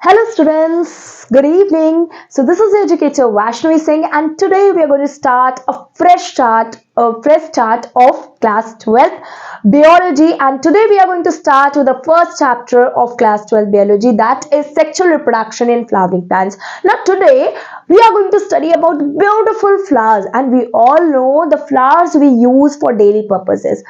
Hello students, good evening. So this is educator Vaishnavi Singh and today we are going to start a fresh start of class 12 biology, and today we are going to start with the first chapter of class 12 biology, that is sexual reproduction in flowering plants. Now today we are going to study about beautiful flowers, and we all know the flowers we use for daily purposes.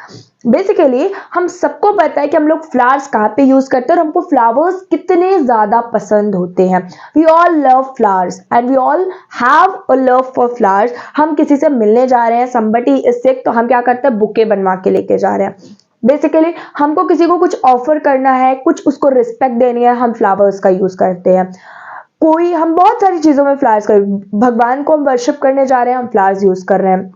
Basically हम सबको पता है कि हम लोग flowers कहाँ पे use करते हैं और हमको फ्लावर्स कितने ज्यादा पसंद होते हैं. We all love flowers and we all have a love for flowers. हम किसी से मिलने जा रहे हैं, somebody is sick, तो हम क्या करते हैं, बुके बनवा के लेके जा रहे हैं. बेसिकली हमको किसी को कुछ ऑफर करना है, कुछ उसको रिस्पेक्ट देनी है, हम फ्लावर्स का यूज करते हैं. कोई हम बहुत सारी चीजों में फ्लावर्स कर, भगवान को हम वर्शिप करने जा रहे हैं, हम फ्लावर्स यूज कर रहे हैं.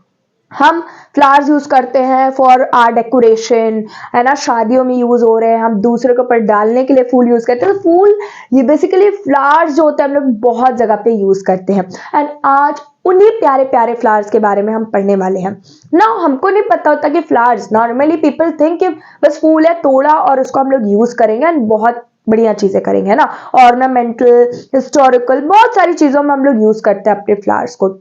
हम फ्लावर्स यूज करते हैं फॉर आर डेकोरेशन, है ना, शादियों में यूज हो रहे हैं. हम दूसरे के ऊपर डालने के लिए फूल यूज करते हैं. तो फूल, ये बेसिकली फ्लावर्स जो होते हैं हम लोग बहुत जगह पे यूज करते हैं. एंड आज उन्हीं प्यारे प्यारे फ्लावर्स के बारे में हम पढ़ने वाले हैं ना. हमको नहीं पता होता कि फ्लावर्स, नॉर्मली पीपल थिंक कि बस फूल है, तोड़ा और उसको हम लोग यूज करेंगे एंड बहुत बढ़िया चीजें करेंगे, है ना. ऑर्नामेंटल, हिस्टोरिकल, बहुत सारी चीजों में हम लोग यूज करते हैं अपने फ्लावर्स को.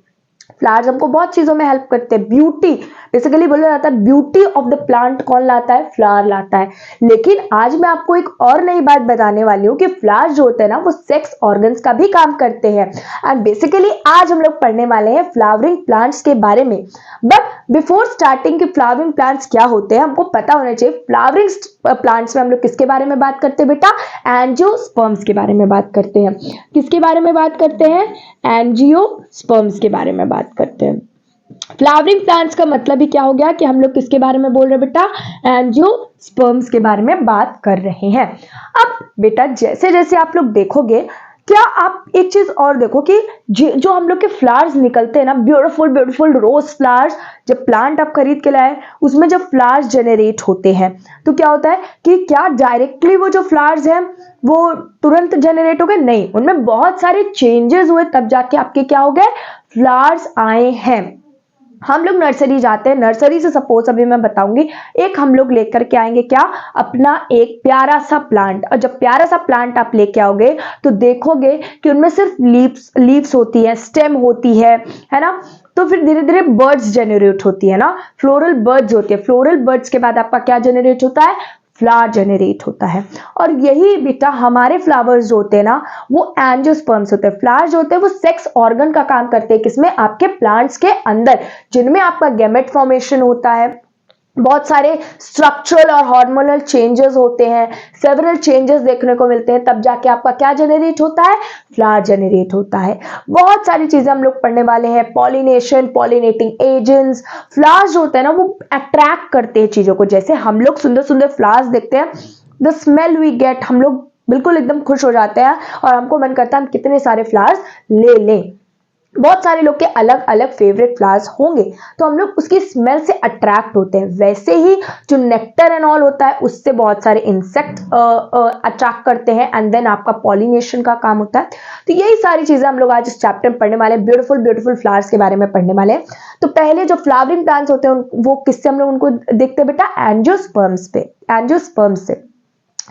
फ्लावर्स हमको बहुत चीजों में हेल्प करते हैं. ब्यूटी, बेसिकली बोला जाता है ब्यूटी ऑफ द प्लांट कौन लाता है, फ्लावर लाता है. लेकिन आज मैं आपको एक और नई बात बताने वाली हूँ कि फ्लावर्स जो होते हैं ना वो सेक्स ऑर्गन्स का भी काम करते हैं. एंड बेसिकली आज हम लोग पढ़ने वाले हैं फ्लावरिंग प्लांट्स के बारे में. बट बिफोर स्टार्टिंग कि फ्लावरिंग प्लांट्स क्या होते हैं, हमको पता होना चाहिए फ्लावरिंग प्लांट्स में हम लोग किसके बारे में बात करते हैं बेटा, एंजियोस्पर्म्स के बारे में बात करते हैं. किसके बारे में बात करते हैं, एंजियोस्पर्म्स के बारे में बात करते हैं. फ्लावरिंग प्लांट्स का मतलब ही क्या हो गया कि हम लोग किसके बारे में बोल रहे हैं बेटा, एंजियोस्पर्म्स के बारे में बात कर रहे हैं. अब बेटा जैसे जैसे आप लोग देखोगे, क्या आप एक चीज और देखो कि जो हम लोग के फ्लावर्स निकलते हैं ना, ब्यूटीफुल ब्यूटीफुल रोज फ्लावर्स, जब प्लांट आप खरीद के लाए उसमें जब फ्लावर्स जनरेट होते हैं तो क्या होता है कि क्या डायरेक्टली वो जो फ्लावर्स हैं वो तुरंत जनरेट हो गए, नहीं, उनमें बहुत सारे चेंजेस हुए तब जाके आपके क्या हो गए, फ्लावर्स आए हैं. हम लोग नर्सरी जाते हैं, नर्सरी से सपोज अभी मैं बताऊंगी, एक हम लोग लेकर के आएंगे क्या, अपना एक प्यारा सा प्लांट. और जब प्यारा सा प्लांट आप लेके आओगे तो देखोगे कि उनमें सिर्फ लीव्स होती है, स्टेम होती है ना. तो फिर धीरे धीरे बर्ड्स जनरेट होती है ना, फ्लोरल बर्ड्स होती है. फ्लोरल बर्ड्स के बाद आपका क्या जनरेट होता है, फ्लावर जनरेट होता है. और यही बेटा हमारे फ्लावर्स जो होते हैं ना वो एंजियोस्पर्म्स होते हैं. फ्लावर्स जो होते हैं वो सेक्स ऑर्गन का काम करते हैं. किसमें, आपके प्लांट्स के अंदर, जिनमें आपका गैमेट फॉर्मेशन होता है, बहुत सारे स्ट्रक्चरल और हार्मोनल चेंजेस होते हैं, सेवरल चेंजेस देखने को मिलते हैं, तब जाके आपका क्या जनरेट होता है, फ्लावर जनरेट होता है. बहुत सारी चीजें हम लोग पढ़ने वाले हैं. पॉलिनेशन, पॉलिनेटिंग एजेंट्स, फ्लावर्स जो होते हैं ना वो अट्रैक्ट करते हैं चीजों को. जैसे हम लोग सुंदर सुंदर फ्लावर्स देखते हैं, द स्मेल वी गेट, हम लोग बिल्कुल एकदम खुश हो जाते हैं और हमको मन करता है हम कितने सारे फ्लावर्स ले लें. बहुत सारे लोग के अलग अलग फेवरेट फ्लावर्स होंगे तो हम लोग उसकी स्मेल से अट्रैक्ट होते हैं. वैसे ही जो नेक्टर एंड ऑल होता है उससे बहुत सारे इंसेक्ट अट्रैक्ट करते हैं एंड देन आपका पॉलिनेशन का काम होता है. तो यही सारी चीजें हम लोग आज इस चैप्टर में पढ़ने वाले हैं. ब्यूटीफुल ब्यूटीफुल फ्लावर्स के बारे में पढ़ने वाले हैं. तो पहले जो फ्लावरिंग प्लांट्स होते हैं वो किससे हम लोग उनको देखते हैं बेटा, एंजियोस्पर्म्स पे, एंजियोस्पर्म्स से.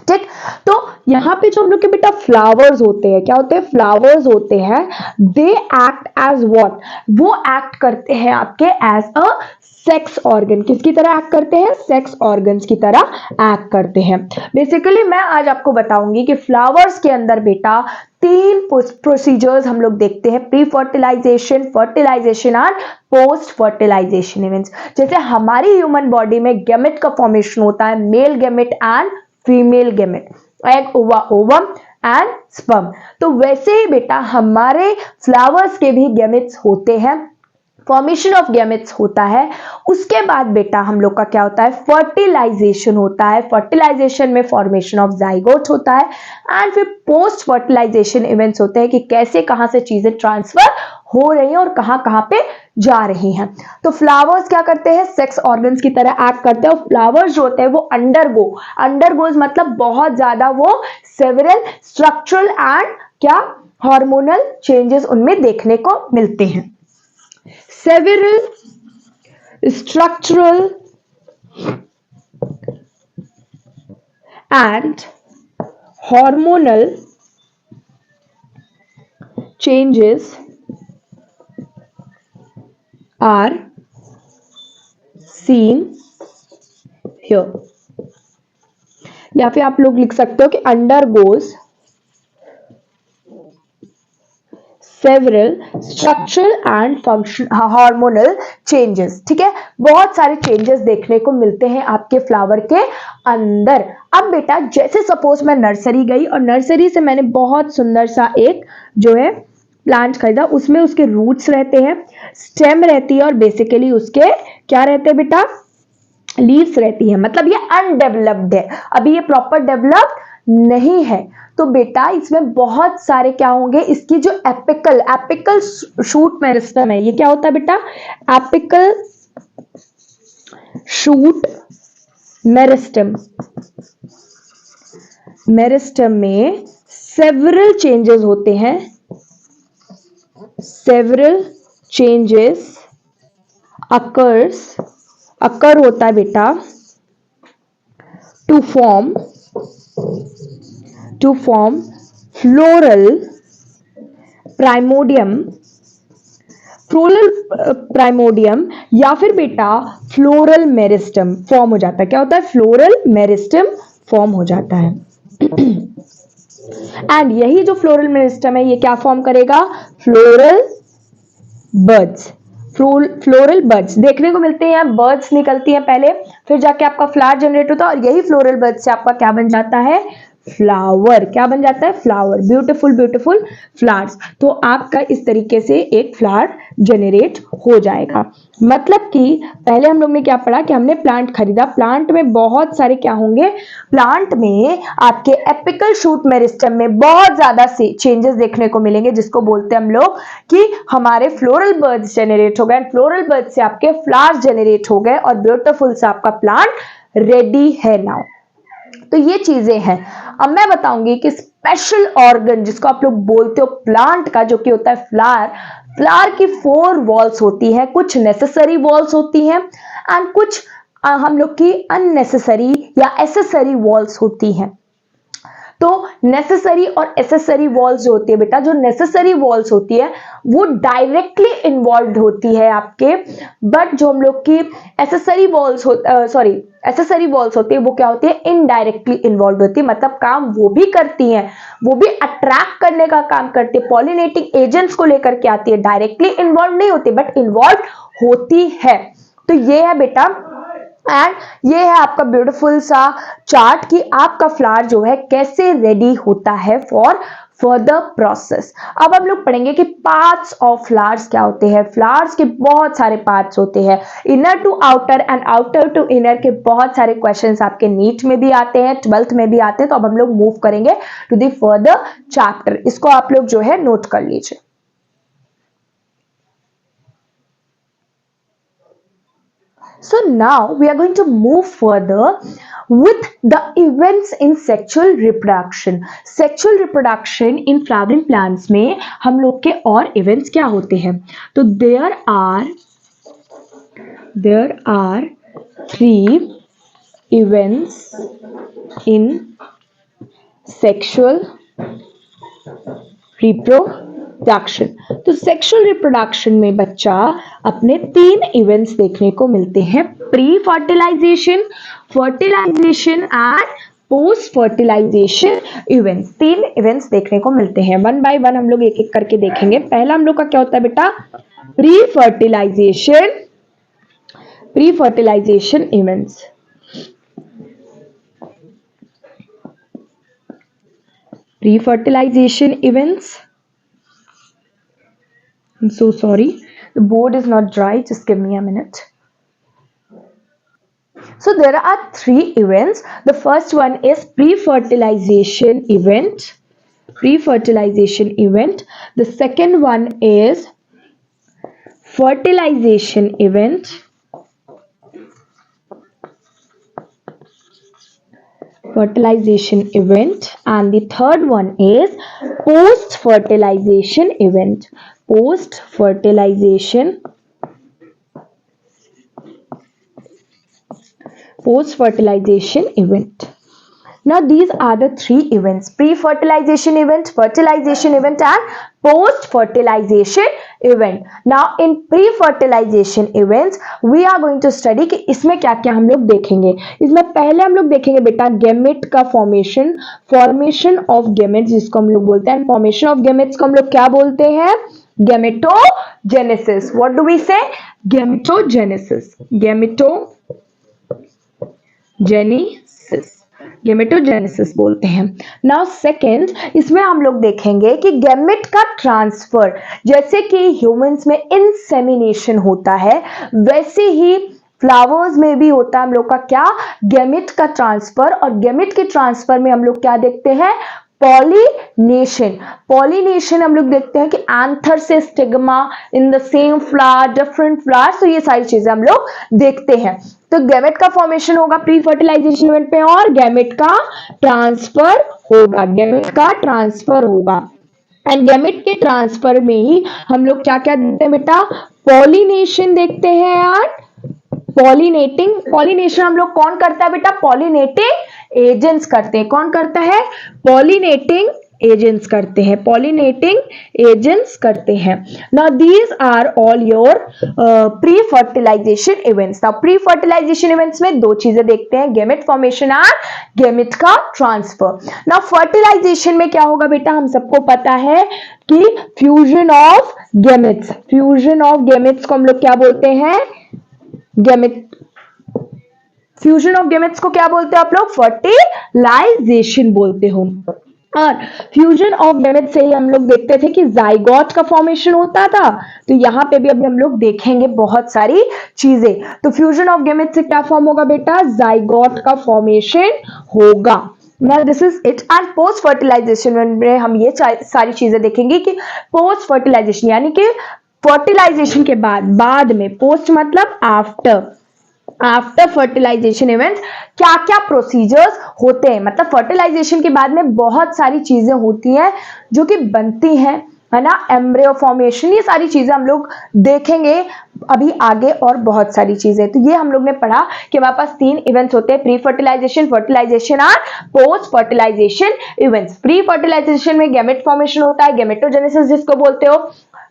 ठीक, तो यहाँ पे जो हम लोग के बेटा फ्लावर्स होते हैं, क्या होते हैं, फ्लावर्स होते हैं, दे एक्ट एज व्हाट, वो एक्ट करते हैं आपके एज अ सेक्स ऑर्गन. किसकी तरह एक्ट करते हैं, सेक्स ऑर्गन्स की तरह एक्ट करते हैं. बेसिकली मैं आज आपको बताऊंगी कि फ्लावर्स के अंदर बेटा तीन प्रोसीजर्स हम लोग देखते हैं, pre fertilization, fertilization and post fertilization events. जैसे हमारी ह्यूमन बॉडी में गैमेट का फॉर्मेशन होता है, male gamete and female gamete, egg, ova, ovum and sperm. तो वैसे ही बेटा हमारे फ्लावर्स के भी गैमेट्स होते हैं, फॉर्मेशन ऑफ गैमेट्स होता है. उसके बाद बेटा हम लोग का क्या होता है, फर्टिलाइजेशन होता है. फर्टिलाइजेशन में फॉर्मेशन ऑफ जाइगोट होता है एंड फिर पोस्ट फर्टिलाइजेशन इवेंट्स होते हैं कि कैसे कहां से चीजें ट्रांसफर हो रही हैं और कहां कहां पे जा रही हैं. तो फ्लावर्स क्या करते हैं, सेक्स ऑर्गन्स की तरह एक्ट करते हैं. और फ्लावर्स जो होते हैं वो अंडरगोज मतलब बहुत ज्यादा वो सेवरल स्ट्रक्चरल एंड क्या हार्मोनल चेंजेस उनमें देखने को मिलते हैं. Several structural and hormonal changes are seen here. या फिर आप लोग लिख सकते हो कि undergoes several structural and function hormonal changes. ठीक है, बहुत सारे चेंजेस देखने को मिलते हैं आपके फ्लावर के अंदर. अब बेटा जैसे सपोज मैं नर्सरी गई और नर्सरी से मैंने बहुत सुंदर सा एक जो है प्लांट खरीदा, उसमें उसके रूट्स रहते हैं, स्टेम रहती है और बेसिकली उसके क्या रहते हैं बेटा, लीव्स रहती है. मतलब ये अनडेवलप्ड है, अभी ये प्रॉपर डेवलप्ड नहीं है. तो बेटा इसमें बहुत सारे क्या होंगे, इसकी जो एपिकल शूट मेरिस्टम है, ये क्या होता है बेटा, एपिकल शूट मेरिस्टम. मेरिस्टम में सेवरल चेंजेस होते हैं, सेवरल चेंजेस अकर होता है बेटा टू फॉर्म फ्लोरल प्राइमोडियम या फिर बेटा फ्लोरल मेरिस्टम फॉर्म हो जाता है. क्या होता है, फ्लोरल मेरिस्टम फॉर्म हो जाता है. एंड यही जो फ्लोरल मेरिस्टम है ये क्या फॉर्म करेगा, फ्लोरल बर्ड्स देखने को मिलते हैं. यहाँ बर्ड्स निकलती हैं पहले, फिर जाके आपका फ्लावर जनरेट होता है और यही फ्लोरल बर्ड्स से आपका क्या बन जाता है, फ्लावर. क्या बन जाता है, फ्लावर. Beautiful flowers. तो आपका इस तरीके से एक फ्लावर जनरेट हो जाएगा. मतलब कि पहले हम लोग ने क्या पढ़ा कि हमने प्लांट खरीदा, प्लांट में बहुत सारे क्या होंगे, प्लांट में आपके एपिकल शूट मेरिस्टम में बहुत ज्यादा चेंजेस देखने को मिलेंगे, जिसको बोलते हैं हम लोग कि हमारे फ्लोरल बर्ड्स जनरेट हो गए, फ्लोरल बर्ड से आपके फ्लावर्स जनरेट हो गए और ब्यूटीफुल से आपका प्लांट रेडी है नाउ. तो ये चीजें हैं. अब मैं बताऊंगी कि स्पेशल ऑर्गन जिसको आप लोग बोलते हो प्लांट का, जो कि होता है फ्लावर की 4 वॉल्स होती है, कुछ नेसेसरी वॉल्स होती हैं एंड कुछ हम लोग की अननेसेसरी या एसेसरी वॉल्स होती हैं. तो नेसेसरी और एसेसरी वॉल्स जो होती है बेटा, जो नेसेसरी वॉल्स होती है वो डायरेक्टली इन्वॉल्व होती है आपके, बट जो हम लोग की एसेसरी वॉल्स होती है वो क्या होती है, इनडायरेक्टली इन्वॉल्व होती है. मतलब काम वो भी करती हैं, वो भी अट्रैक्ट करने का काम करती है, पॉलिनेटिंग एजेंट्स को लेकर के आती है, डायरेक्टली इन्वॉल्व नहीं होती बट इन्वॉल्व होती है. तो ये है बेटा, एंड ये है आपका ब्यूटीफुल सा चार्ट कि आपका फ्लावर जो है कैसे रेडी होता है फॉर फर्दर प्रोसेस. अब हम लोग पढ़ेंगे कि पार्ट्स ऑफ फ्लावर्स क्या होते हैं. फ्लावर्स के बहुत सारे पार्ट्स होते हैं, inner to outer and outer to inner के बहुत सारे क्वेश्चंस आपके नीट में भी आते हैं, 12th में भी आते हैं. तो अब हम लोग मूव करेंगे टू द फर्दर चैप्टर. इसको आप लोग जो है नोट कर लीजिए. So now we are going to move further with the events in sexual reproduction. Sexual reproduction in flowering plants में हम लोग के और events क्या होते हैं. तो there are 3 events in sexual reproduction. तो सेक्सुअल रिप्रोडक्शन में बच्चा अपने 3 इवेंट्स देखने को मिलते हैं, pre fertilization, fertilization and post fertilization events. 3 events देखने को मिलते हैं. 1 बाय 1 हम लोग एक एक करके देखेंगे. पहला हम लोग का क्या होता है बेटा, pre fertilization events. Pre-fertilization events. I'm so sorry, the board is not dry, just give me a minute. So there are 3 events. The first one is pre-fertilization event. The second one is fertilization event. And the third one is post fertilization event. Now these are the three events: pre-fertilization event, fertilization event and post-fertilization event. Now in pre-fertilization events we are going to study कि इसमें क्या क्या हम लोग देखेंगे. इसमें पहले हम लोग देखेंगे बेटा गैमेट का फॉर्मेशन, फॉर्मेशन ऑफ गैमेट्स जिसको हम लोग बोलते हैं. फॉर्मेशन ऑफ गैमेट्स को हम लोग क्या बोलते हैं? गैमेटोजेनेसिस. व्हाट डू वी से? गैमेटोजेनेसिस. गैमेटोजेनेसिस बोलते हैं. नाउ सेकेंड, इसमें हम लोग देखेंगे कि गैमेट का ट्रांसफर, जैसे कि ह्यूमंस में इंसेमिनेशन होता है वैसे ही फ्लावर्स में भी होता है हम लोग का क्या? गैमेट का ट्रांसफर. और गैमेट के ट्रांसफर में हम लोग क्या देखते हैं? पॉलिनेशन. पॉलिनेशन हम लोग देखते हैं कि एंथर से stigma in the same flower, different flowers. तो ये सारी चीजें हम लोग देखते हैं. तो गैमेट का फॉर्मेशन होगा प्री फर्टिलाइजेशन इवेंट पे और गैमेट का ट्रांसफर होगा. गैमेट का ट्रांसफर होगा. एंड गैमेट के ट्रांसफर में ही हम लोग क्या क्या देखते हैं बेटा? पॉलिनेशन देखते हैं यार. पॉलिनेटिंग. पॉलिनेशन हम लोग कौन करता है बेटा? पॉलिनेटिंग एजेंट्स करते हैं. कौन करता है? पॉलिनेटिंग एजेंट्स करते हैं. पॉलिनेटिंग एजेंट्स करते हैं. Now these are all your pre fertilization events. Now pre fertilization events में दो चीजें देखते हैं, गैमेट फॉर्मेशन और गैमेट का ट्रांसफर. नाउ फर्टिलाइजेशन में क्या होगा बेटा? हम सबको पता है कि fusion of gametes. Fusion of gametes को हम लोग क्या बोलते हैं? गैमेट. फ्यूजन ऑफ गैमेट्स को क्या बोलते हैं आप लोग? फर्टिलाइजेशन बोलते हो. और फ्यूजन ऑफ गैमेट्स से ही हम लोग देखते थे कि जाइगोट का फॉर्मेशन होता था. तो यहां पे भी अभी हम लोग देखेंगे बहुत सारी चीजें. तो फ्यूजन ऑफ गैमेट्स से क्या फॉर्म होगा बेटा? जाइगोट का फॉर्मेशन होगा. Now this is it. And post fertilization में हम ये सारी चीजें देखेंगे कि पोस्ट फर्टिलाइजेशन यानी कि फर्टिलाइजेशन के बाद में, पोस्ट मतलब आफ्टर फर्टिलाइजेशन इवेंट्स क्या क्या प्रोसीजर्स होते हैं. मतलब फर्टिलाइजेशन के बाद में बहुत सारी चीजें होती हैं जो कि बनती हैं, है ना. एम्ब्रियो फॉर्मेशन, ये सारी चीजें हम लोग देखेंगे अभी आगे और बहुत सारी चीजें. तो ये हम लोग ने पढ़ा कि हमारे पास तीन इवेंट्स होते हैं, प्री फर्टिलाइजेशन, फर्टिलाइजेशन और post fertilization events. Pre fertilization में गैमेट फॉर्मेशन होता है, गैमेटोजेनेसिस जिसको बोलते हो.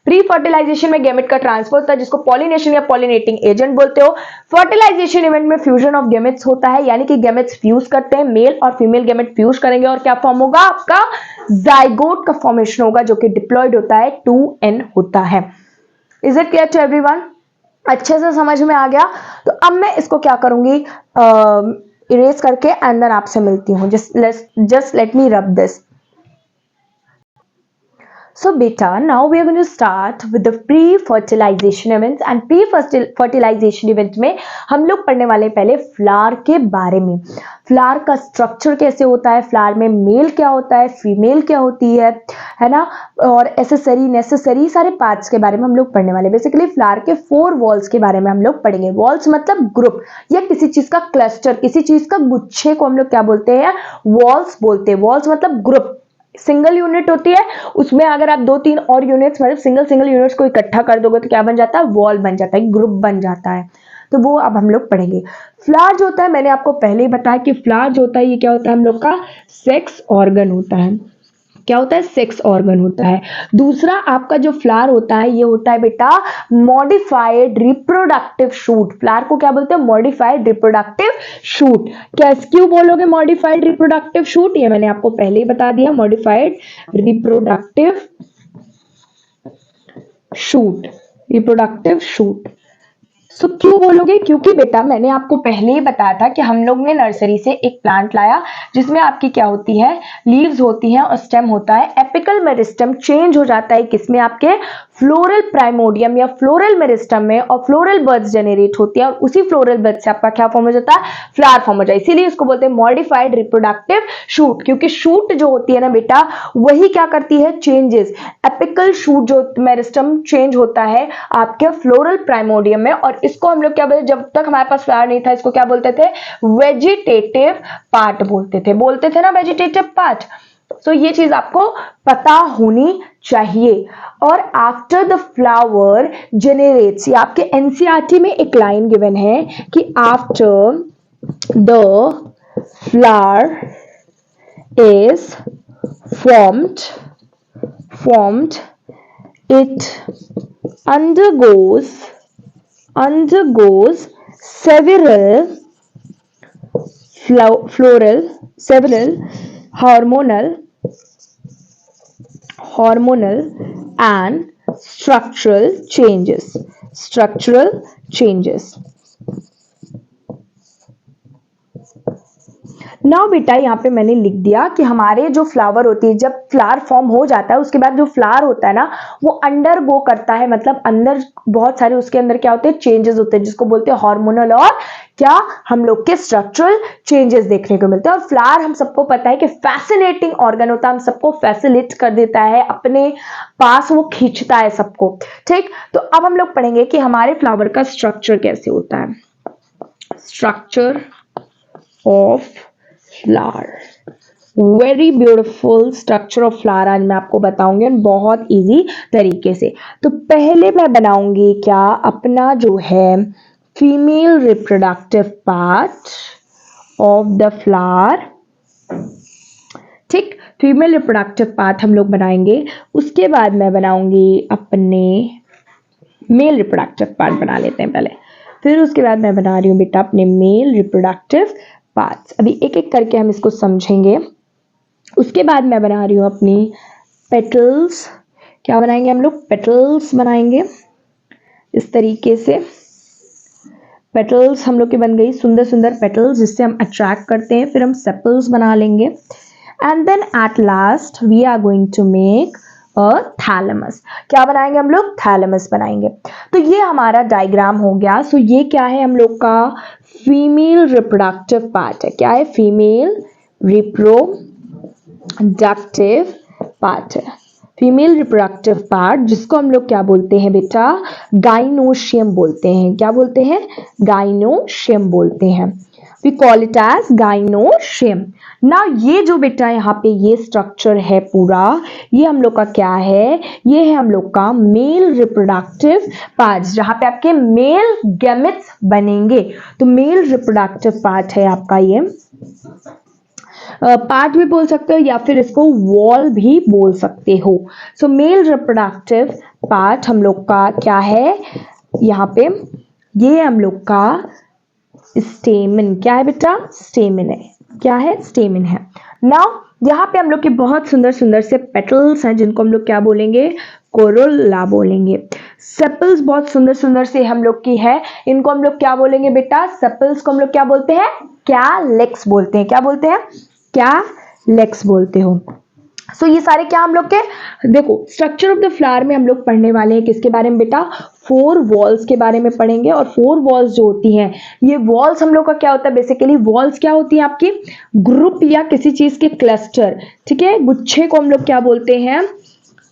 प्री फर्टिलाइजेशन में गैमेट का ट्रांसफर होता है जिसको पॉलिनेशन या पॉलिनेटिंग एजेंट बोलते हो. फर्टिलाइजेशन इवेंट में फ्यूजन ऑफ गैमेट्स होता है यानी कि गैमेट्स फ्यूज करते हैं, मेल और फीमेल गैमेट फ्यूज करेंगे और क्या फॉर्म होगा? आपका जाइगोट का फॉर्मेशन होगा जो कि डिप्लॉयड होता है, 2n होता है. Is it clear to everyone? अच्छे से समझ में आ गया. तो अब मैं इसको क्या करूंगी? इरेज करके एंड देन आपसे मिलती हूँ. Just let me rub this. So beta, now we are going to start with the pre-fertilization events and pre-fertilization event में हम लोग पढ़ने वाले पहले फ्लावर के बारे में. फ्लावर का स्ट्रक्चर कैसे होता है, फ्लावर में मेल क्या होता है, फीमेल क्या होती है ना, और एसेसरी नेसेसरी सारे पार्ट्स के बारे में हम लोग पढ़ने वाले. बेसिकली फ्लावर के 4 वॉल्स के बारे में हम लोग पढ़ेंगे. वॉल्स मतलब ग्रुप या किसी चीज का क्लस्टर, किसी चीज का गुच्छे को हम लोग क्या बोलते हैं? वॉल्स बोलते हैं. वॉल्स मतलब ग्रुप. सिंगल यूनिट होती है, उसमें अगर आप 2-3 और यूनिट्स मतलब सिंगल यूनिट्स को इकट्ठा कर दोगे तो क्या बन जाता है? वॉल बन जाता है, ग्रुप बन जाता है. तो वो अब हम लोग पढ़ेंगे. फ्लावर जो होता है, मैंने आपको पहले ही बताया कि फ्लावर जो होता है ये क्या होता है? हम लोग का सेक्स ऑर्गन होता है. क्या होता है? सेक्स ऑर्गन होता है. दूसरा आपका जो फ्लावर होता है ये होता है बेटा मॉडिफाइड रिप्रोडक्टिव शूट. फ्लावर को क्या बोलते हैं? Modified reproductive shoot. क्या क्यों बोलोगे मॉडिफाइड रिप्रोडक्टिव शूट? ये मैंने आपको पहले ही बता दिया. Modified reproductive shoot. Reproductive shoot. So क्यों बोलोगे? क्योंकि बेटा मैंने आपको पहले ही बताया था कि हम लोग ने नर्सरी से एक प्लांट लाया जिसमें आपकी क्या होती है? लीव्स होती हैं और स्टेम होता है. एपिकल मेरिस्टम चेंज हो जाता है किसमें? आपके फ्लोरल प्राइमोडियम या फ्लोरल मेरिस्टम में, और फ्लोरल बड्स जनरेट होती है और उसी फ्लोरल बड से आपका क्या फॉर्म हो जाता है? फ्लावर फॉर्म हो जाए. इसीलिए इसको बोलते हैं मॉडिफाइड रिप्रोडक्टिव शूट. क्योंकि शूट जो होती है ना बेटा वही क्या करती है? चेंजेस. एपिकल शूट जो मेरिस्टम चेंज होता है आपके फ्लोरल प्राइमोडियम में, और इसको हम लोग क्या बोलते? जब तक हमारे पास फ्लावर नहीं था इसको क्या बोलते थे? वेजिटेटिव पार्ट बोलते थे ना, वेजिटेटिव पार्ट. तो ये चीज आपको पता होनी चाहिए. और आफ्टर द फ्लावर जेनरेट्स, ये आपके एनसीईआरटी में एक लाइन गिवन है कि after the flower is formed, it undergoes several hormonal and structural changes. Now बेटा यहाँ पे मैंने लिख दिया कि हमारे जो फ्लावर होती है, जब फ्लावर फॉर्म हो जाता है उसके बाद जो फ्लावर होता है ना वो अंडर गो करता है, मतलब अंदर बहुत सारे उसके अंदर क्या होते हैं, चेंजेस होते हैं, जिसको बोलते हैं हार्मोनल और क्या हम लोग के स्ट्रक्चरल चेंजेस देखने को मिलते हैं। और फ्लावर हम सबको पता है कि फैसिनेटिंग ऑर्गन होता है, हम सबको फैसिलिट कर देता है, अपने पास वो खींचता है सबको। ठीक, तो अब हम लोग पढ़ेंगे कि हमारे फ्लावर का स्ट्रक्चर कैसे होता है। Structure of flower, very beautiful structure of flower आज मैं आपको बताऊंगी बहुत इजी तरीके से। तो पहले मैं बनाऊंगी क्या, अपना जो है female reproductive part of the flower. ठीक, फीमेल रिप्रोडक्टिव पार्ट हम लोग बनाएंगे, उसके बाद मैं बनाऊंगी अपने मेल रिप्रोडक्टिव पार्ट बना लेते हैं पहले, फिर उसके बाद मैं बना रही हूँ बेटा अपने मेल रिप्रोडक्टिव पार्ट्स। अभी एक एक करके हम इसको समझेंगे। उसके बाद मैं बना रही हूँ अपनी पेटल्स। क्या बनाएंगे हम लोग, पेटल्स बनाएंगे इस तरीके से। पेटल्स हम लोग की बन गई, सुंदर सुंदर पेटल्स जिससे हम अट्रैक्ट करते हैं। फिर हम सेपल्स बना लेंगे and then at last we are going to make thalamus. क्या बनाएंगे हम लोग, थैलेमस बनाएंगे। तो ये हमारा डायग्राम हो गया। सो ये क्या है, हम लोग का फीमेल रिप्रोडक्टिव पार्ट है। क्या है, फीमेल रिप्रोडक्टिव पार्ट है। फीमेल रिप्रोडक्टिव पार्ट जिसको हम लोग क्या बोलते हैं बेटा, गाइनोशियम बोलते हैं। क्या बोलते हैं, गाइनोशियम बोलते हैं। We call it as gynoecium. ना ये जो बेटा यहाँ पे ये स्ट्रक्चर है पूरा, ये हम लोग का क्या है, ये है हम लोग का मेल रिप्रोडक्टिव पार्ट, जहां पे आपके मेल गैमेट्स बनेंगे। तो मेल रिप्रोडक्टिव पार्ट है आपका ये। पार्ट भी बोल सकते हो या फिर इसको वॉल भी बोल सकते हो। सो मेल रिप्रोडक्टिव पार्ट हम लोग का क्या है, यहाँ पे ये हम लोग का स्टेमन। क्या है बेटा, स्टेमन है। क्या है, स्टेमन है। नाउ यहाँ पे हम लोग के बहुत सुंदर सुंदर से पेटल्स हैं जिनको हम लोग क्या बोलेंगे, कोरोला बोलेंगे। सेपल्स बहुत सुंदर सुंदर से हम लोग की है, इनको हम लोग क्या बोलेंगे बेटा, सेपल्स को हम लोग क्या बोलते हैं, कैलेक्स बोलते हैं। क्या बोलते हैं, कैलेक्स बोलते हो। सो ये सारे क्या हम लोग के, देखो स्ट्रक्चर ऑफ द फ्लावर में हम लोग पढ़ने वाले हैं किसके बारे में बेटा, 4 वॉल्स के बारे में पढ़ेंगे। और 4 वॉल्स जो होती हैं, ये वॉल्स हम लोग का क्या होता है, बेसिकली वॉल्स क्या होती है आपकी, ग्रुप या किसी चीज के क्लस्टर। ठीक है, गुच्छे को हम लोग क्या बोलते हैं,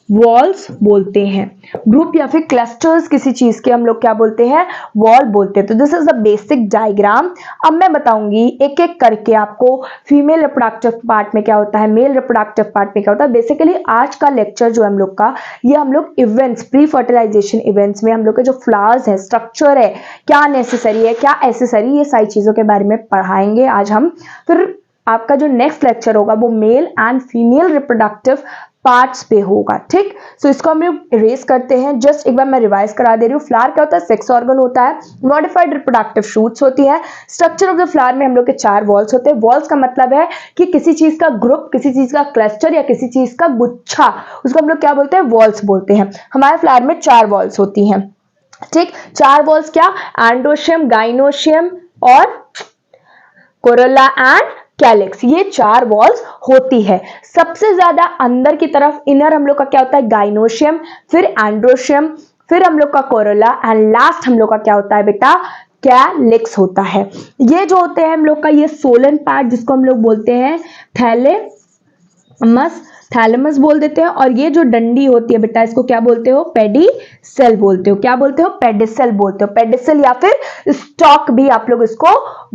वॉल्स बोलते हैं। ग्रुप या फिर क्लस्टर्स किसी चीज के हम लोग क्या बोलते हैं, वॉल बोलते हैं। तो this is the basic diagram. अब मैं बताऊंगी एक एक करके आपको फीमेल रिप्रोडक्टिव पार्ट में क्या होता है, मेल रिप्रोडक्टिव पार्ट में क्या होता है। बेसिकली आज का लेक्चर जो हम लोग का, ये हम लोग इवेंट्स, प्री फर्टिलाइजेशन इवेंट्स में हम लोग के जो फ्लावर्स है, स्ट्रक्चर है, क्या नेसेसरी है, क्या एसेसरी, ये सारी चीजों के बारे में पढ़ाएंगे आज हम। फिर आपका जो नेक्स्ट लेक्चर होगा वो male and female reproductive parts पे होगा। ठीक, सो इसको हम लोग इरेज करते हैं। जस्ट एक बार मैं रिवाइज करा दे रही हूँ। फ्लावर क्या होता है, सेक्स ऑर्गन होता है। मॉडिफाइड रिप्रोडक्टिव शूट्स होती है। स्ट्रक्चर ऑफ द फ्लावर में हम लोग के 4 वॉल्स होते हैं। वॉल्स का मतलब है कि किसी चीज का ग्रुप, किसी चीज का क्लस्टर या किसी चीज का गुच्छा, उसको हम लोग क्या बोलते हैं, वॉल्स बोलते हैं। हमारे फ्लावर में 4 वॉल्स होती हैं। ठीक, 4 वॉल्स क्या, एंड्रोशियम, गाइनोशियम और कोरोला एंड कैलिक्स, ये 4 वॉल्स होती है। सबसे ज्यादा अंदर की तरफ इनर हम लोग का क्या होता है, गाइनोशियम, फिर एंड्रोशियम, फिर हम लोग का कोरोला एंड लास्ट हम लोग का क्या होता है बेटा, कैलिक्स होता है। ये जो होते हैं हम लोग का ये सोलन पार्ट जिसको हम लोग बोलते हैं थैलेमस, थैलेमस बोल देते हैं। और ये जो डंडी होती है बेटा, इसको क्या बोलते हो, पेडिसेल बोलते हो। क्या बोलते हो, पेडिसेल बोलते हो। पेडिसेल या फिर स्टॉक भी आप लोग इसको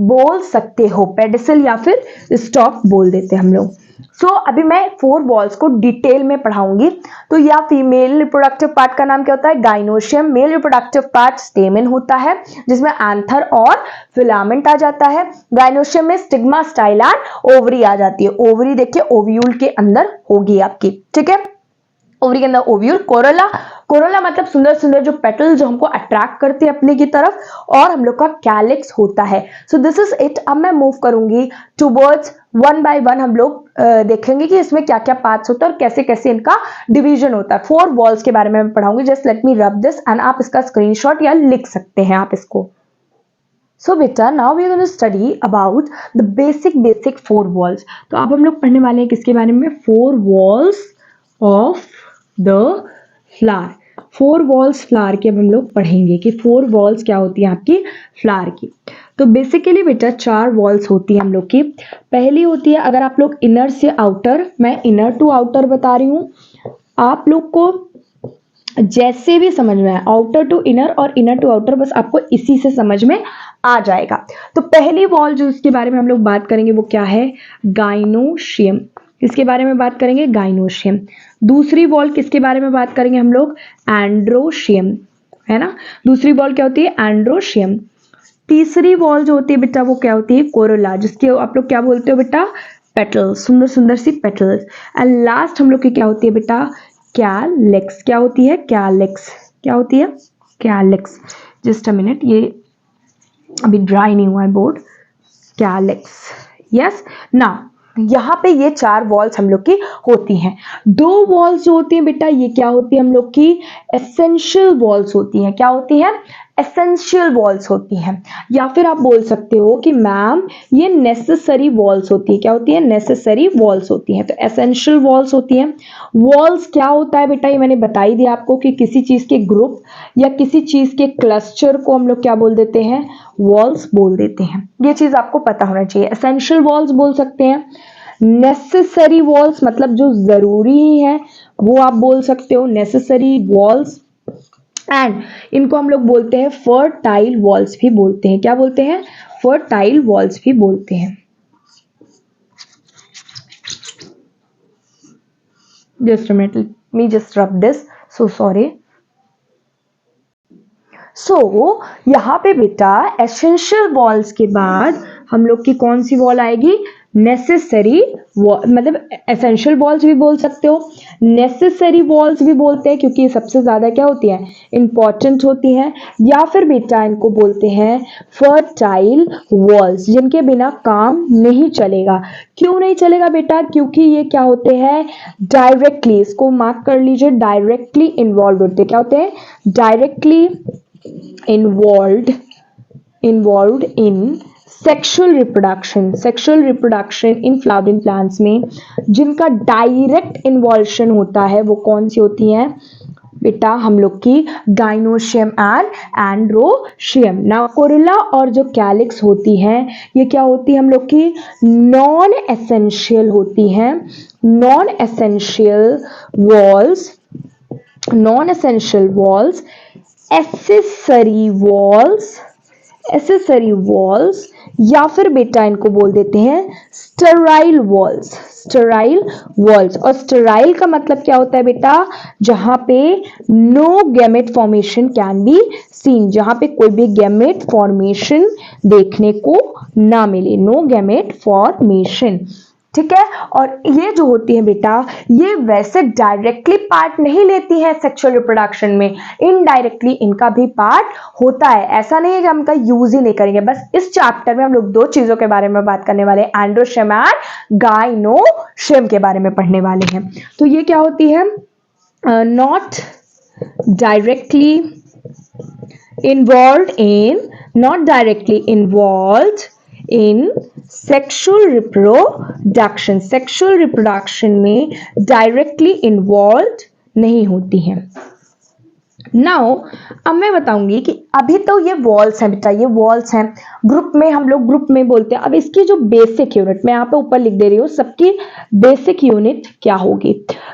बोल सकते हो। पेडिसेल या फिर स्टॉक बोल देते हैं हम लोग। सो अभी मैं 4 वॉल्स को डिटेल में पढ़ाऊंगी। तो या फीमेल रिप्रोडक्टिव पार्ट का नाम क्या होता है, gynoecium. Mail reproductive part stamen होता है जिसमें एंथर और फिलामेंट आ जाता है। गाइनोशियम में स्टिग्मा, स्टाइल एंड ओवरी आ जाती है। ओवरी देखिए ओव्यूल के अंदर होगी आपकी, ठीक है। ओवरी के अंदर ओव्यूल। कोरोला, कोरोला मतलब सुंदर सुंदर जो पेटल जो हमको अट्रैक्ट करते हैं अपने की तरफ, और हम लोग का कैलिक्स होता है। So this is it. अब मैं मूव करूंगी टूवर्ड्स वन बाय वन। हम लोग देखेंगे कि इसमें क्या क्या पार्ट्स होता है और कैसे कैसे इनका डिवीजन होता है। 4 वॉल्स के बारे में मैं पढ़ाऊंगी। Just let me rub this and आप इसका स्क्रीनशॉट या लिख सकते हैं आप इसको। सो बेटा now we are going to study about the basic 4 whorls. तो अब हम लोग पढ़ने वाले हैं किसके बारे में, 4 walls of the flower. 4 walls flower के अब हम लोग पढ़ेंगे कि 4 वॉल्स क्या होती है आपकी फ्लावर की। तो बेसिकली बेटा 4 वॉल्स होती है हम लोग की। पहली होती है, अगर आप लोग इनर से आउटर, मैं इनर टू आउटर बता रही हूँ, आप लोग को जैसे भी समझ में आए, आउटर टू इनर और इनर टू आउटर, बस आपको इसी से समझ में आ जाएगा। तो पहली वॉल जो इसके बारे में हम लोग बात करेंगे वो क्या है, गाइनोशियम। इसके बारे में बात करेंगे गाइनोशियम। दूसरी वॉल किसके बारे में बात करेंगे हम लोग, एंड्रोशियम, है ना। दूसरी वॉल क्या होती है, एंड्रोशियम। तीसरी वॉल जो होती है बेटा वो क्या होती है, कोरोला, जिसके आप लोग क्या बोलते हो बेटा, पेटल्स, सुंदर सुंदर सी पेटल्स। एंड लास्ट हम लोग की क्या होती है बेटा, कैलिक्स। क्या होती है, कैलिक्स। क्या होती है, कैलिक्स। जस्ट अ मिनट, ये अभी ड्राई नहीं हुआ है बोर्ड। Calyx, yes. ना यहाँ पे ये 4 वॉल्स हम लोग की होती हैं। 2 वॉल्स जो होती हैं बेटा ये क्या होती है हम लोग की, एसेंशियल वॉल्स होती हैं। क्या होती हैं, एसेंशियल वॉल्स होती हैं। या फिर आप बोल सकते हो कि मैम ये नेसेसरी वॉल्स होती है। क्या होती है, नेसेसरी वॉल्स होती हैं। तो एसेंशियल वॉल्स होती हैं। वॉल्स क्या होता है बेटा, ये मैंने बता ही दिया आपको कि किसी चीज के ग्रुप या किसी चीज के क्लस्टर को हम लोग क्या बोल देते हैं, वॉल्स बोल देते हैं। ये चीज आपको पता होना चाहिए। एसेंशियल वॉल्स बोल सकते हैं। नेसेसरी वॉल्स मतलब जो जरूरी है वो आप बोल सकते हो, नेसेसरी वॉल्स। एंड इनको हम लोग बोलते हैं फर्टाइल वॉल्स भी बोलते हैं। क्या बोलते हैं, फर्टाइल वॉल्स भी बोलते हैं। Just a minute, me just rub this, so sorry. So यहाँ पे बेटा एसेंशियल वॉल्स के बाद हम लोग की कौन सी वॉल आएगी, नेसेसरी, मतलब एसेंशियल वॉल्स भी बोल सकते हो, नेसेसरी वॉल्स भी बोलते हैं क्योंकि सबसे ज्यादा क्या होती है, इंपॉर्टेंट होती हैं। या फिर बेटा इनको बोलते हैं फर्टाइल वॉल्स, जिनके बिना काम नहीं चलेगा। क्यों नहीं चलेगा बेटा, क्योंकि ये क्या होते हैं, डायरेक्टली, इसको मार्क कर लीजिए, डायरेक्टली इन्वॉल्व होते हैं। क्या होते हैं, directly involved in sexual reproduction in flowering plants में जिनका डायरेक्ट इन्वॉल्शन होता है वो कौन सी होती हैं बेटा, हम लोग की गाइनोशियम एंड एंड्रोशियम। ना कोरोला और जो कैलिक्स होती है ये क्या होती है हम लोग की, नॉन एसेंशियल होती हैं। Non essential walls, accessory walls, या फिर बेटा इनको बोल देते हैं स्टेराइल वॉल्स। और स्टेराइल का मतलब क्या होता है बेटा, जहां पे no gamete formation can be seen, जहां पे कोई भी गैमेट फॉर्मेशन देखने को ना मिले, नो गैमेट फॉर्मेशन, ठीक है। और ये जो होती है बेटा ये वैसे डायरेक्टली पार्ट नहीं लेती है सेक्सुअल रिप्रोडक्शन में, इनडायरेक्टली इनका भी पार्ट होता है। ऐसा नहीं है कि हम इनका यूज ही नहीं करेंगे। बस इस चैप्टर में हम लोग 2 चीजों के बारे में बात करने वाले हैं, एंड्रोशियम एंड गाइनोशियम के बारे में पढ़ने वाले हैं। तो ये क्या होती है, not directly involved in sexual reproduction में डायरेक्टली इन्वॉल्व नहीं होती हैं। नाउ अब मैं बताऊंगी कि अभी तो ये वॉल्स हैं बेटा, ये वॉल्स हैं, ग्रुप में हम लोग ग्रुप में बोलते हैं। अब इसकी जो बेसिक यूनिट मैं यहाँ पे ऊपर लिख दे रही हूँ, सबकी बेसिक यूनिट क्या होगी।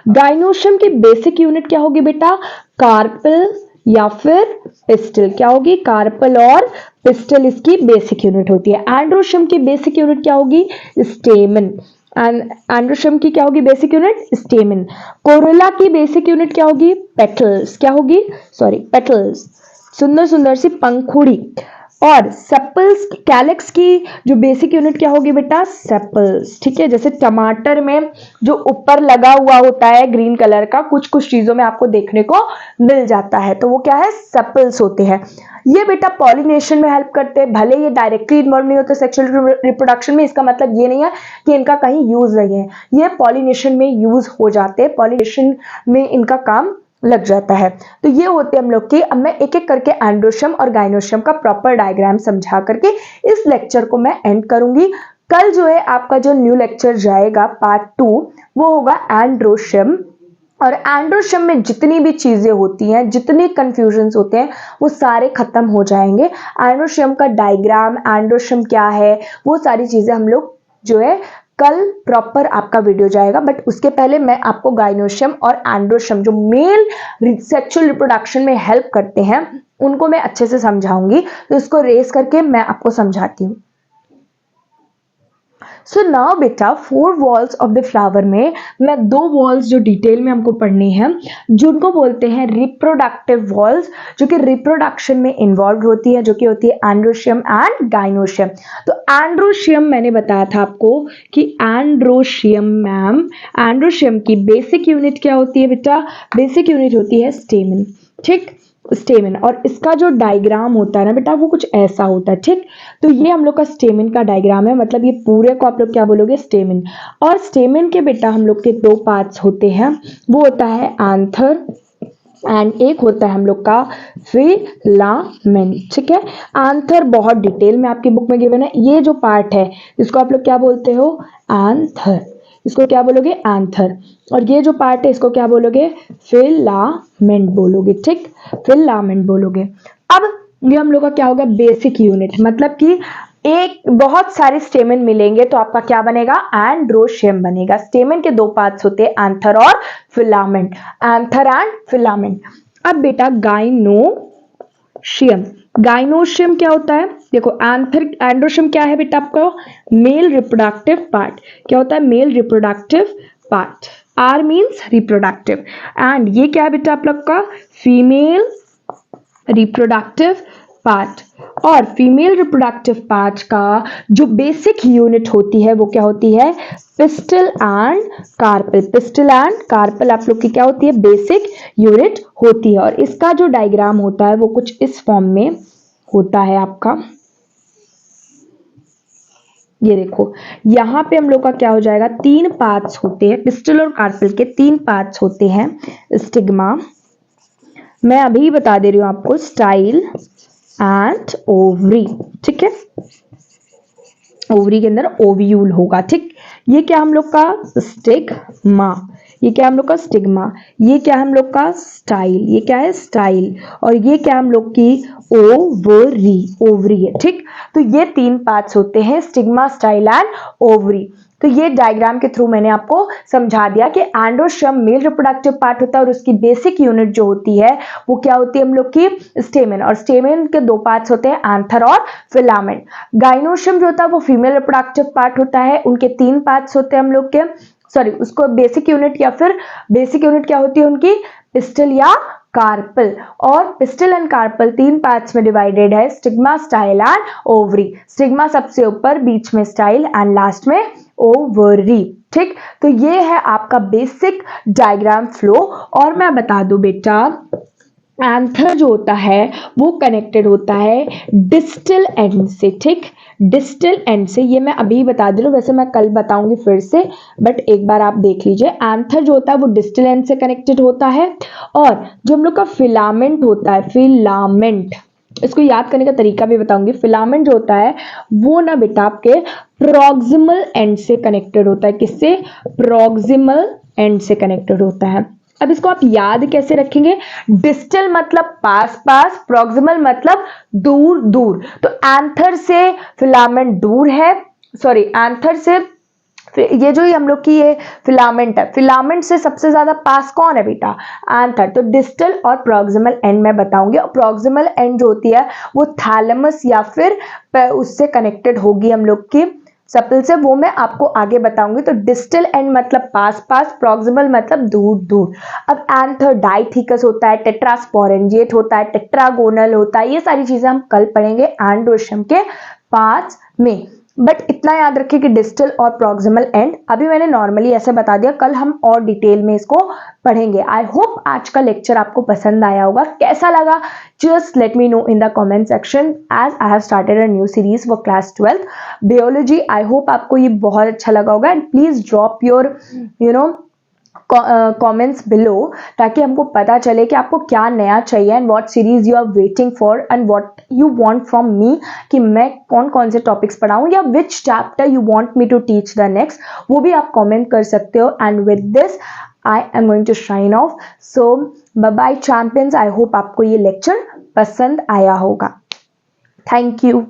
गाइनोशियम की बेसिक यूनिट क्या होगी बेटा, कार्पेल या फिर पिस्टल। क्या होगी, कार्पल और पिस्टल इसकी बेसिक यूनिट होती है। एंड्रोशियम की बेसिक यूनिट क्या होगी, स्टेमन। एंड्रोशियम की क्या होगी बेसिक यूनिट? स्टेमिन। कोरोला की बेसिक यूनिट क्या होगी? पेटल्स। क्या होगी? सॉरी, पेटल्स, सुंदर सुंदर सी पंखुड़ी। और सेपल्स, कैलेक्स की जो बेसिक यूनिट क्या होगी बेटा? सेपल्स। ठीक है, जैसे टमाटर में जो ऊपर लगा हुआ होता है ग्रीन कलर का, कुछ कुछ चीजों में आपको देखने को मिल जाता है, तो वो क्या है? सेपल्स होते हैं। ये बेटा पॉलिनेशन में हेल्प करते हैं, भले ये डायरेक्टली इन्वॉल्व नहीं होते सेक्सुअल रिप्रोडक्शन में, इसका मतलब ये नहीं है कि इनका कहीं यूज नहीं है, ये पॉलिनेशन में यूज हो जाते हैं, पॉलिनेशन में इनका काम लग जाता है। तो ये होते हैं हम लोग की। अब मैं एक एक करके एंड्रोशियम और गाइनोशियम का प्रॉपर डायग्राम समझा करके इस लेक्चर को मैं एंड करूंगी। कल जो है आपका जो न्यू लेक्चर जाएगा पार्ट 2, वो होगा एंड्रोशियम। और एंड्रोशियम में जितनी भी चीजें होती हैं, जितने कंफ्यूजन्स होते हैं, वो सारे खत्म हो जाएंगे। एंड्रोशियम का डायग्राम, एंड्रोशियम क्या है, वो सारी चीजें हम लोग जो है कल प्रॉपर आपका वीडियो जाएगा। बट उसके पहले मैं आपको गाइनोशियम और एंड्रोशियम जो मेल सेक्सुअल रिप्रोडक्शन में हेल्प करते हैं उनको मैं अच्छे से समझाऊंगी। तो इसको रेस करके मैं आपको समझाती हूँ। सो नाउ बेटा, 4 वॉल्स ऑफ द फ्लावर में मैं 2 वॉल्स जो डिटेल में हमको पढ़नी है, जिनको बोलते हैं रिप्रोडक्टिव वॉल्स, जो कि रिप्रोडक्शन में इन्वॉल्व होती है, जो कि होती है एंड्रोशियम एंड गाइनोशियम। तो एंड्रोशियम मैंने बताया था आपको कि एंड्रोशियम मैम, एंड्रोशियम की बेसिक यूनिट क्या होती है बेटा? बेसिक यूनिट होती है स्टेमिन। ठीक, स्टेमिन। और इसका जो डायग्राम होता है ना बेटा, वो कुछ ऐसा होता है। ठीक, तो ये हम लोग का स्टेमिन का डायग्राम है, मतलब ये पूरे को आप लोग क्या बोलोगे? स्टेमिन। और स्टेमिन के बेटा हम लोग के 2 पार्ट्स होते हैं, वो होता है एंथर एंड एक होता है हम लोग का फिलामेंट। ठीक है, एंथर बहुत डिटेल में आपकी बुक में गिवन है। ये जो पार्ट है इसको आप लोग क्या बोलते हो? एंथर। इसको क्या बोलोगे? एंथर। और ये जो पार्ट है इसको क्या बोलोगे? फिलामेंट बोलोगे। ठीक, फिलामेंट बोलोगे। अब ये हम लोग का क्या होगा? बेसिक यूनिट, मतलब कि एक बहुत सारे स्टेमन मिलेंगे तो आपका क्या बनेगा? एंड्रोशियम बनेगा। स्टेमन के 2 पार्ट्स होते हैं, एंथर और फिलामेंट। Anther and filament. अब बेटा गाइनोशियम, गाइनोशियम क्या होता है? देखो, एंथर, एंड्रोशियम क्या है बेटा आपका? Male reproductive part. क्या होता है? Male reproductive part. R means reproductive. And ये क्या है बेटा आप लोग का? Female reproductive part. और फीमेल रिप्रोडक्टिव पार्ट का जो बेसिक यूनिट होती है वो क्या होती है? Pistol and carpel. Pistol and carpel आप लोग की क्या होती है? बेसिक यूनिट होती है। और इसका जो डायग्राम होता है वो कुछ इस फॉर्म में होता है आपका। ये देखो, यहां पे हम लोग का क्या हो जाएगा? 3 पार्ट्स होते हैं, पिस्टल और कार्पेल के 3 पार्ट्स होते हैं। स्टिग्मा, मैं अभी बता दे रही हूं आपको, स्टाइल एंड ओवरी। ठीक है, ओवरी के अंदर ओव्यूल होगा। ठीक, ये क्या हम लोग का? स्टिग्मा। ये क्या हम लोग का? स्टिग्मा। ये क्या हम लोग का? स्टाइल। ये क्या है? स्टाइल। और ये क्या हम लोग की? ओवरी। ओवरी है। ठीक, तो ये 3 पार्ट्स होते हैं, स्टिग्मा, स्टाइल एंड ओवरी। तो ये डायग्राम के थ्रू मैंने आपको समझा दिया कि एंड्रोशियम मेल रिप्रोडक्टिव पार्ट होता है और उसकी बेसिक यूनिट जो होती है वो क्या होती है हम लोग की? स्टेमेन। और स्टेमेन के 2 पार्ट्स होते हैं, एंथर और फिलामेंट। गाइनोशियम जो होता है वो फीमेल रिप्रोडक्टिव पार्ट होता है, उनके 3 पार्ट्स होते हैं हम लोग के, सॉरी, उसको बेसिक यूनिट या फिर बेसिक यूनिट क्या होती है उनकी? पिस्टल या कार्पल। और पिस्टल एंड कार्पल 3 पार्ट्स में डिवाइडेड है, stigma, style and ovary. Stigma सबसे ऊपर, बीच में स्टाइल एंड लास्ट में ओवरी। ठीक, तो ये है आपका बेसिक डायग्राम फ्लो। और मैं बता दूं बेटा, एंथर जो होता है वो कनेक्टेड होता है डिस्टल एंड से। ठीक, डिस्टल एंड से, ये मैं अभी बता दे रही हूँ, वैसे मैं कल बताऊंगी फिर से, बट एक बार आप देख लीजिए। एंथर जो होता है वो डिस्टल एंड से कनेक्टेड होता है। और जो हम लोग का फिलामेंट होता है, फिलामेंट, इसको याद करने का तरीका भी बताऊंगी। फिलामेंट जो होता है वो ना बेटा आपके प्रॉक्सिमल एंड से कनेक्टेड होता है। किससे? प्रॉक्सिमल एंड से कनेक्टेड होता है। अब इसको आप याद कैसे रखेंगे? डिस्टल मतलब पास पास, प्रॉक्सिमल मतलब दूर दूर। तो एंथर से फिलामेंट दूर है, सॉरी, एंथर से ये जो हम लोग की ये फिलामेंट है, फिलामेंट से सबसे ज्यादा पास कौन है बेटा? एंथर। तो डिस्टल और प्रॉक्सिमल एंड मैं बताऊंगी। और प्रॉक्सिमल एंड जो होती है वो थैलेमस या फिर उससे कनेक्टेड होगी हम लोग की सप्ल से वो मैं आपको आगे बताऊंगी। तो डिस्टल एंड मतलब पास पास, प्रॉक्सिमल मतलब दूर दूर। अब एंथर डाइथिकस होता है, टेट्रास्पोरेंजिएट होता है, टेट्रागोनल होता है, ये सारी चीजें हम कल पढ़ेंगे एंडोशम के पार्ट्स में। बट इतना याद रखिए कि डिस्टल और प्रॉक्सिमल एंड अभी मैंने नॉर्मली ऐसे बता दिया, कल हम और डिटेल में इसको पढ़ेंगे। आई होप आज का लेक्चर आपको पसंद आया होगा। कैसा लगा just let me know in the comment section, as I have started a new series for class 12 biology. I hope आपको ये बहुत अच्छा लगा होगा and please drop your comments below, ताकि हमको पता चले कि आपको क्या नया चाहिए and what series you are waiting for and what you want from me, कि मैं कौन कौन से टॉपिक्स पढ़ाऊं या which chapter you want me to teach the next, वो भी आप कमेंट कर सकते हो। And with this I am going to sign off. So bye bye champions, I hope आपको ये लेक्चर पसंद आया होगा। Thank you.